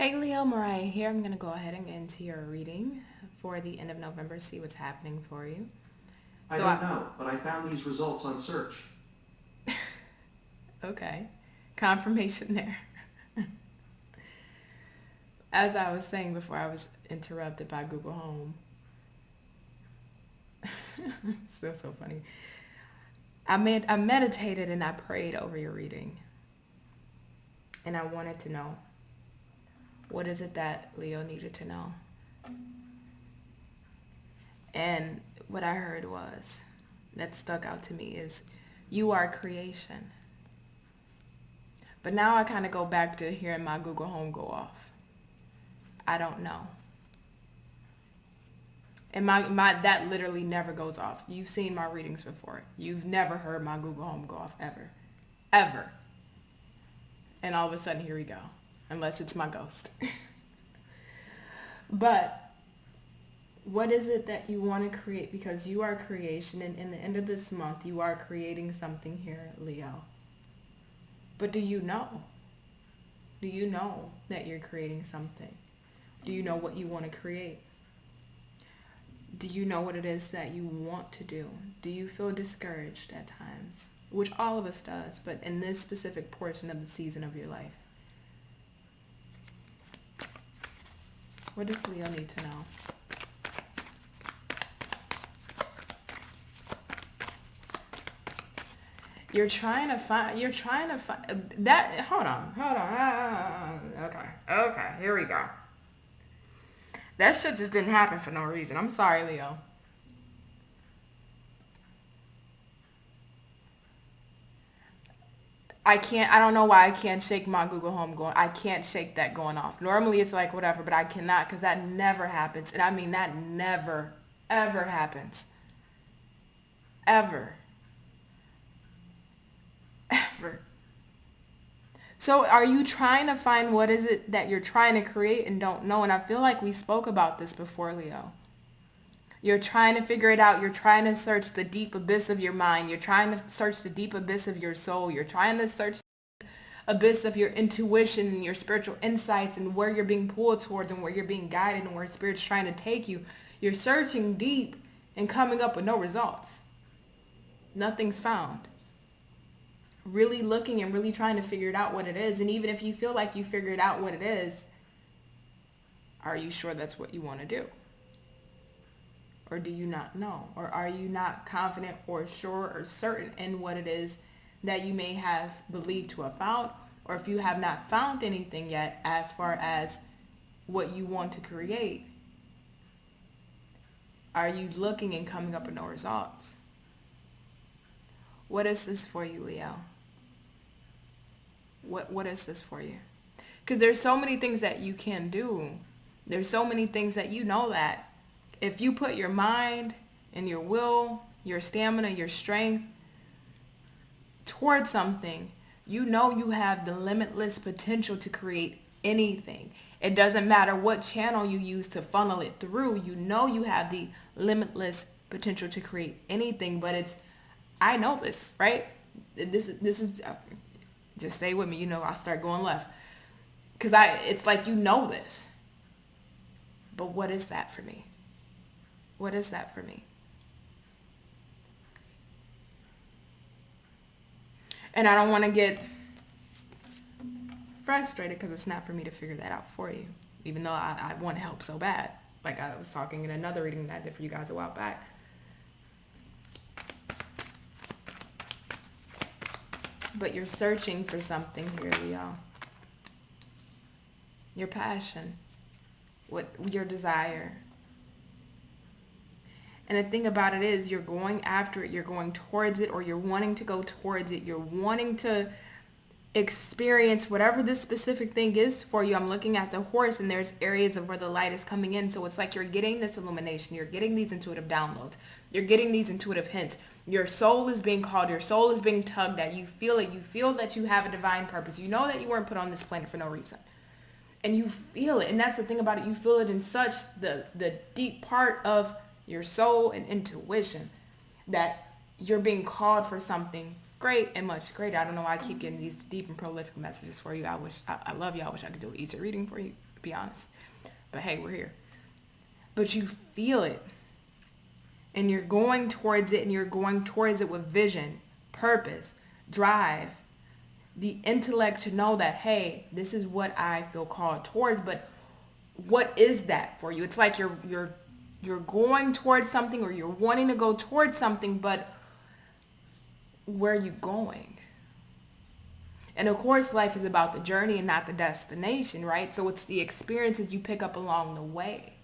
Hey Leo, Mariah here. I'm going to go ahead and get into your reading for the end of November, see what's happening for you. I don't know, but I found these results on search. Okay, confirmation there. As I was saying before, I was interrupted by Google Home. So funny. I meditated and I prayed over your reading. And I wanted to know, what is it that Leo needed to know? And what I heard was, that stuck out to me is, you are creation. But now I kind of go back to hearing my Google Home go off. I don't know. And my that literally never goes off. You've seen my readings before. You've never heard my Google Home go off ever. Ever. And all of a sudden, here we go. Unless it's my ghost. But what is it that you want to create? Because you are creation, and in the end of this month, you are creating something here, Leo. But do you know? Do you know that you're creating something? Do you know what you want to create? Do you know what it is that you want to do? Do you feel discouraged at times? Which all of us does, but in this specific portion of the season of your life. What does Leo need to know? You're trying to find that. Hold on. Okay, here we go. That shit just didn't happen for no reason. I'm sorry, Leo. I don't know why I can't shake my Google Home going. I can't shake that going off. Normally it's like whatever, but I cannot because that never happens. And I mean, that never, ever happens. Ever. Ever. So are you trying to find what is it that you're trying to create and don't know? And I feel like we spoke about this before, Leo. You're trying to figure it out. You're trying to search the deep abyss of your mind. You're trying to search the deep abyss of your soul. You're trying to search the abyss of your intuition and your spiritual insights and where you're being pulled towards and where you're being guided and where Spirit's trying to take you. You're searching deep and coming up with no results. Nothing's found. Really looking and really trying to figure it out what it is. And even if you feel like you figured out what it is, are you sure that's what you want to do? Or do you not know? Or are you not confident or sure or certain in what it is that you may have believed to have found? Or if you have not found anything yet as far as what you want to create, are you looking and coming up with no results? What is this for you, Leo? What is this for you? Because there's so many things that you can do. There's so many things that you know that if you put your mind and your will, your stamina, your strength towards something, you know you have the limitless potential to create anything. It doesn't matter what channel you use to funnel it through. You know you have the limitless potential to create anything, but I know this, right? This is just stay with me. You know, I'll start going left. Because it's like you know this. But what is that for me? What is that for me? And I don't want to get frustrated because it's not for me to figure that out for you. Even though I want to help so bad. Like I was talking in another reading that I did for you guys a while back. But you're searching for something here, Leo. Your passion. Your desire. And the thing about it is you're going after it, you're going towards it, or you're wanting to go towards it. You're wanting to experience whatever this specific thing is for you. I'm looking at the horse and there's areas of where the light is coming in. So it's like you're getting this illumination. You're getting these intuitive downloads. You're getting these intuitive hints. Your soul is being called. Your soul is being tugged at. You feel it. You feel that you have a divine purpose. You know that you weren't put on this planet for no reason. And you feel it. And that's the thing about it. You feel it in such the deep part of your soul and intuition that you're being called for something great and much greater. I don't know why I keep getting these deep and prolific messages for you. I love you. I wish I could do an easier reading for you. to be honest. But hey, we're here. But you feel it. And you're going towards it, and you're going towards it with vision, purpose, drive, the intellect to know that, hey, this is what I feel called towards. But what is that for you? It's like you're going towards something, or you're wanting to go towards something, but where are you going? And of course, life is about the journey and not the destination, right? So it's the experiences you pick up along the way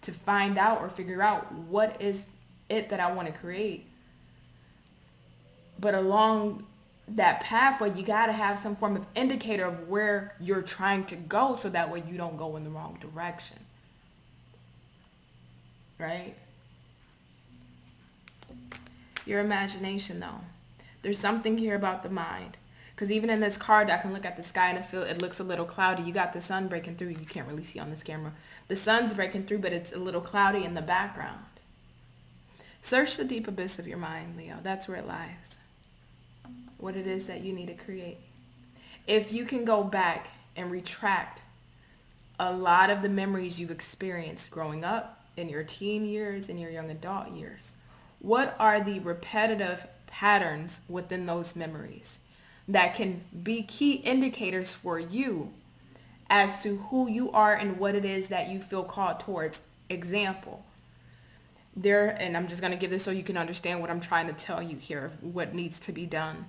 to find out or figure out what is it that I want to create. But along that pathway, you got to have some form of indicator of where you're trying to go, so that way you don't go in the wrong direction. Right? Your imagination, though. There's something here about the mind. Because even in this card, I can look at the sky and it looks a little cloudy. You got the sun breaking through. You can't really see on this camera. The sun's breaking through, but it's a little cloudy in the background. Search the deep abyss of your mind, Leo. That's where it lies. What it is that you need to create. If you can go back and retract a lot of the memories you've experienced growing up, in your teen years, in your young adult years, what are the repetitive patterns within those memories that can be key indicators for you as to who you are and what it is that you feel called towards? Example, and I'm just going to give this so you can understand what I'm trying to tell you here of what needs to be done.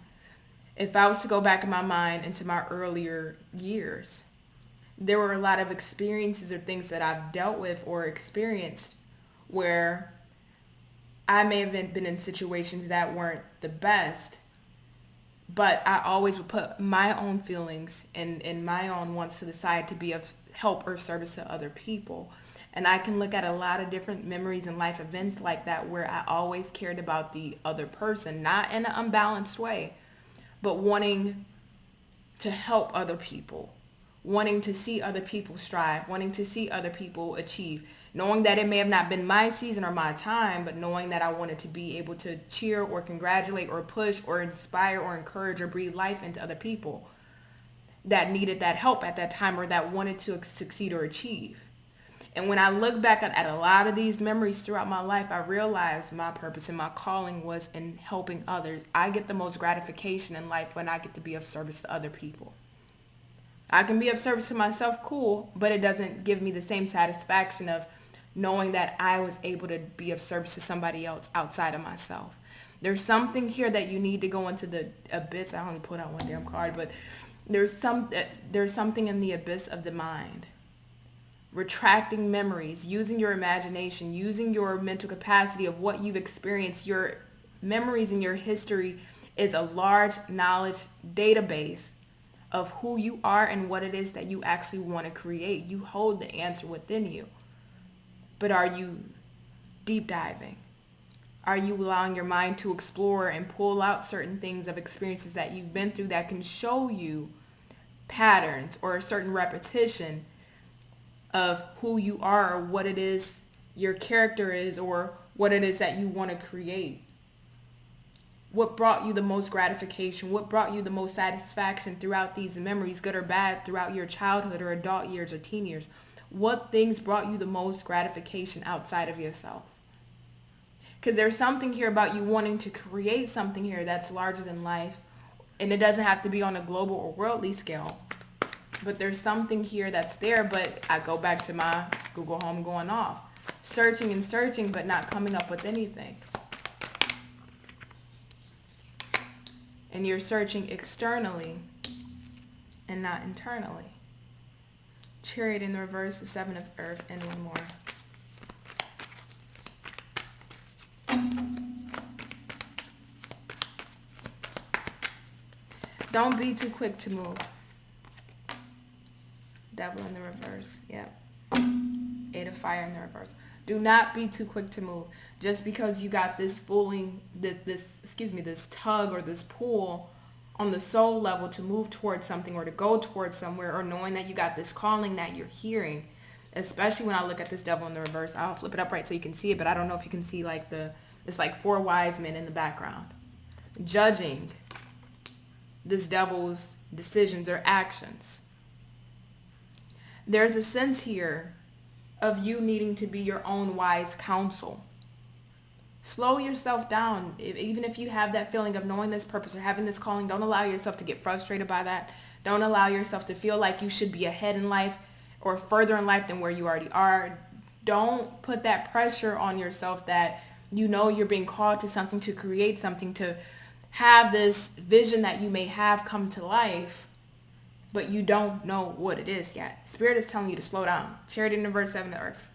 If I was to go back in my mind into my earlier years, there were a lot of experiences or things that I've dealt with or experienced where I may have been in situations that weren't the best, but I always would put my own feelings and my own wants to the side to be of help or service to other people. And I can look at a lot of different memories and life events like that where I always cared about the other person, not in an unbalanced way, but wanting to help other people, wanting to see other people strive, wanting to see other people achieve, knowing that it may have not been my season or my time, but knowing that I wanted to be able to cheer or congratulate or push or inspire or encourage or breathe life into other people that needed that help at that time or that wanted to succeed or achieve. And when I look back at a lot of these memories throughout my life, I realized my purpose and my calling was in helping others. I get the most gratification in life when I get to be of service to other people. I can be of service to myself, cool, but it doesn't give me the same satisfaction of knowing that I was able to be of service to somebody else outside of myself. There's something here that you need to go into the abyss. I only put out one damn card, but there's something in the abyss of the mind. Retracting memories, using your imagination, using your mental capacity of what you've experienced. Your memories and your history is a large knowledge database of who you are and what it is that you actually want to create. You hold the answer within you. But are you deep diving? Are you allowing your mind to explore and pull out certain things of experiences that you've been through that can show you patterns or a certain repetition of who you are or what it is your character is or what it is that you want to create? What brought you the most gratification? What brought you the most satisfaction throughout these memories, good or bad, throughout your childhood or adult years or teen years? What things brought you the most gratification outside of yourself? Because there's something here about you wanting to create something here that's larger than life. And it doesn't have to be on a global or worldly scale. But there's something here that's there, but I go back to my Google Home going off. Searching and searching, but not coming up with anything. And you're searching externally and not internally. Chariot in the reverse, the Seven of Earth, and one more. Don't be too quick to move. Devil in the reverse. Yep. Eight of Fire in the reverse. Do not be too quick to move. Just because you got this this tug or this pull on the soul level to move towards something or to go towards somewhere, or knowing that you got this calling that you're hearing, especially when I look at this Devil in the reverse. I'll flip it up right so you can see it, but I don't know if you can see it's like four wise men in the background judging this devil's decisions or actions. There's a sense here of you needing to be your own wise counsel. Slow yourself down. Even if you have that feeling of knowing this purpose or having this calling, don't allow yourself to get frustrated by that. Don't allow yourself to feel like you should be ahead in life or further in life than where you already are. Don't put that pressure on yourself that you know you're being called to something, to create something, to have this vision that you may have come to life, but you don't know what it is yet. Spirit is telling you to slow down. Charity in verse 7 to earth.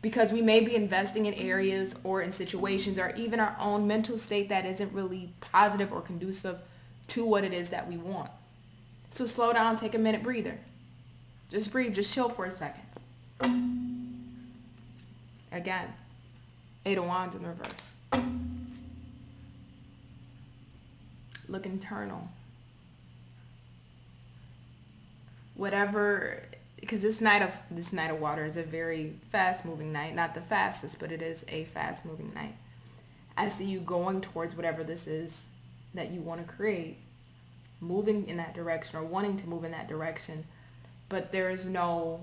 Because we may be investing in areas or in situations or even our own mental state that isn't really positive or conducive to what it is that we want. So slow down, take a minute breather. Just breathe, just chill for a second. Again, 8 of Wands in reverse. Look internal. Whatever, because this Knight of Water is a very fast-moving knight. Not the fastest, but it is a fast-moving knight. I see you going towards whatever this is that you want to create, moving in that direction or wanting to move in that direction, but there is no,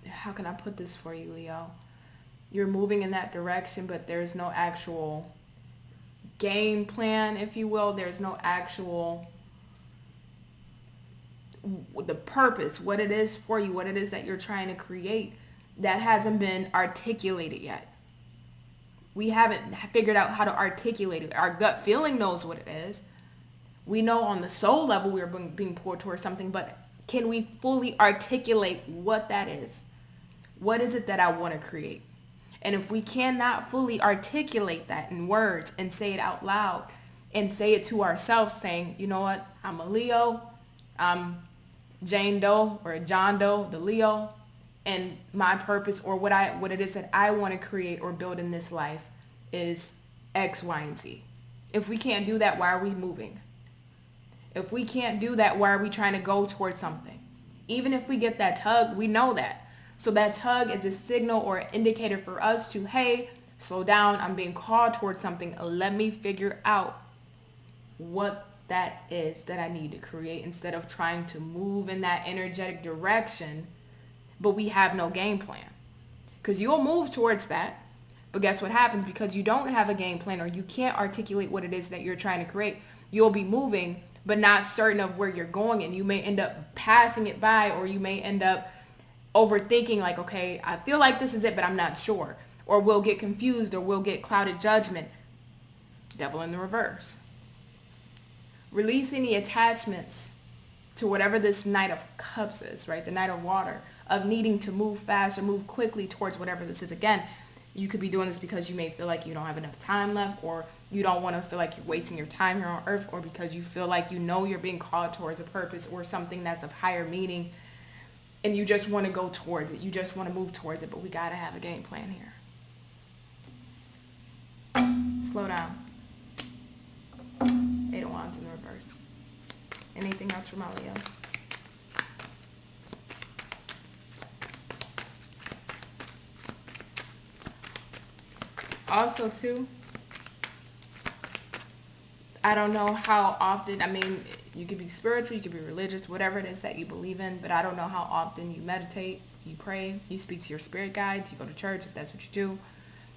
how can I put this for you, Leo? You're moving in that direction, but there's no actual game plan, if you will. There's no actual, the purpose, what it is for you, what it is that you're trying to create, that hasn't been articulated yet. We haven't figured out how to articulate it. Our gut feeling knows what it is. We know on the soul level we're being pulled towards something, but can we fully articulate what that is? What is it that I want to create? And if we cannot fully articulate that in words and say it out loud and say it to ourselves, saying, you know what, I'm a Leo, I'm Jane Doe or John Doe, the Leo, and my purpose or what it is that I want to create or build in this life is X, Y, and Z. If we can't do that, why are we moving? If we can't do that, why are we trying to go towards something? Even if we get that tug, we know that. So that tug is a signal or an indicator for us to, hey, slow down. I'm being called towards something. Let me figure out what that is that I need to create, instead of trying to move in that energetic direction, but we have no game plan. Because you'll move towards that, but guess what happens? Because you don't have a game plan or you can't articulate what it is that you're trying to create, you'll be moving, but not certain of where you're going, and you may end up passing it by, or you may end up overthinking, like, okay, I feel like this is it, but I'm not sure. Or we'll get confused, or we'll get clouded judgment. Devil in the reverse. Release any attachments to whatever this Knight of Cups is, right? The Knight of Water, of needing to move fast or move quickly towards whatever this is. Again, you could be doing this because you may feel like you don't have enough time left, or you don't want to feel like you're wasting your time here on earth, or because you feel like you know you're being called towards a purpose or something that's of higher meaning, and you just want to go towards it. You just want to move towards it, but we got to have a game plan here. Slow down. 8 of Wands in reverse. Anything else for my Leos? Also, too, I don't know how often, I mean, you could be spiritual, you could be religious, whatever it is that you believe in, but I don't know how often you meditate, you pray, you speak to your spirit guides, you go to church if that's what you do.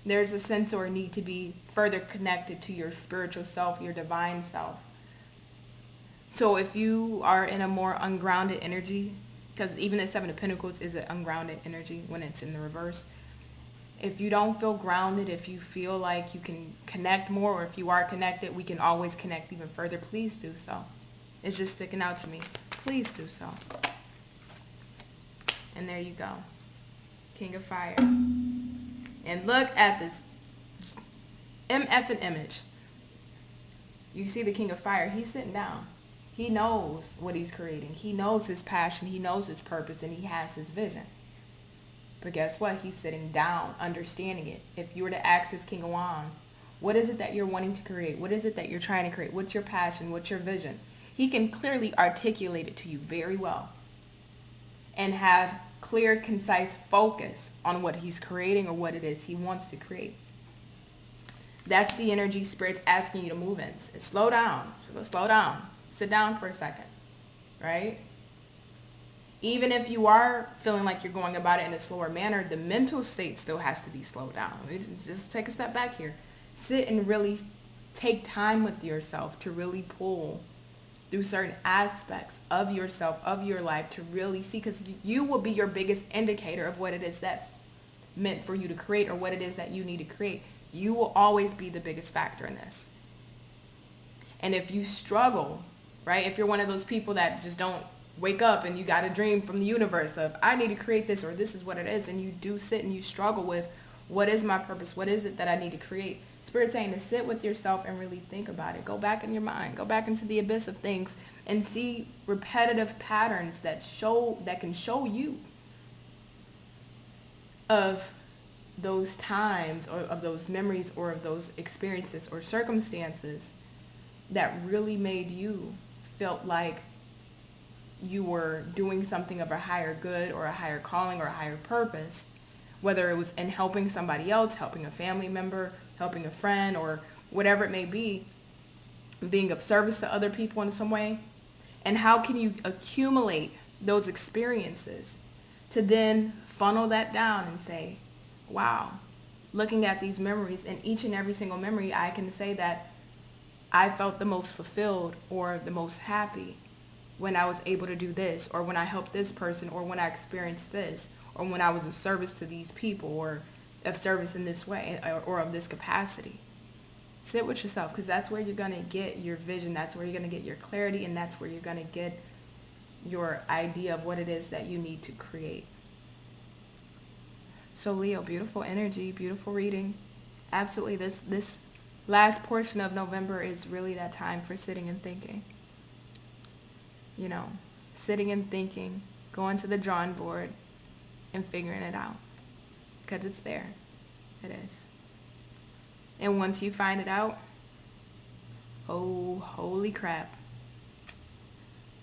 There's a sense or a need to be further connected to your spiritual self, your divine self. So if you are in a more ungrounded energy, because even the 7 of Pentacles is an ungrounded energy when it's in the reverse. If you don't feel grounded, if you feel like you can connect more, or if you are connected, we can always connect even further, please do so. It's just sticking out to me. Please do so. And there you go. King of Fire. And look at this MF image. You see the King of Fire. He's sitting down. He knows what he's creating. He knows his passion. He knows his purpose, and he has his vision. But guess what? He's sitting down, understanding it. If you were to ask this King of Wands, what is it that you're wanting to create? What is it that you're trying to create? What's your passion? What's your vision? He can clearly articulate it to you very well and have clear, concise focus on what he's creating or what it is he wants to create. That's the energy Spirit's asking you to move in. Slow down. Slow down. Sit down for a second, right? Even if you are feeling like you're going about it in a slower manner, the mental state still has to be slowed down. Just take a step back here. Sit and really take time with yourself to really pull through certain aspects of yourself, of your life, to really see, because you will be your biggest indicator of what it is that's meant for you to create, or what it is that you need to create. You will always be the biggest factor in this. And if you struggle, right, if you're one of those people that just don't wake up and you got a dream from the universe of, I need to create this, or this is what it is, and you do sit and you struggle with, what is my purpose? What is it that I need to create? Spirit's saying to sit with yourself and really think about it. Go back in your mind. Go back into the abyss of things and see repetitive patterns that can show you of those times, or of those memories, or of those experiences or circumstances that really made you felt like you were doing something of a higher good, or a higher calling, or a higher purpose, whether it was in helping somebody else, helping a family member, helping a friend, or whatever it may be, being of service to other people in some way. And how can you accumulate those experiences to then funnel that down and say, wow, looking at these memories, and each and every single memory, I can say that I felt the most fulfilled or the most happy when I was able to do this, or when I helped this person, or when I experienced this, or when I was of service to these people, or of service in this way, or of this capacity. Sit with yourself, because that's where you're going to get your vision. That's where you're going to get your clarity, and that's where you're going to get your idea of what it is that you need to create. So Leo, beautiful energy, beautiful reading. Absolutely, this last portion of November is really that time for sitting and thinking. You know, sitting and thinking, going to the drawing board and figuring it out, because it's there. It is. And once you find it out, oh, holy crap.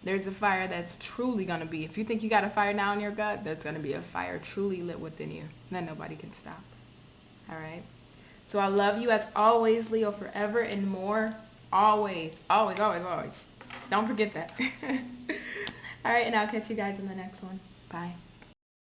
There's a fire that's truly going to be, if you think you got a fire now in your gut, there's going to be a fire truly lit within you that nobody can stop. All right? So I love you as always, Leo, forever and more. Always, always, always, always. Don't forget that. All right, and I'll catch you guys in the next one. Bye.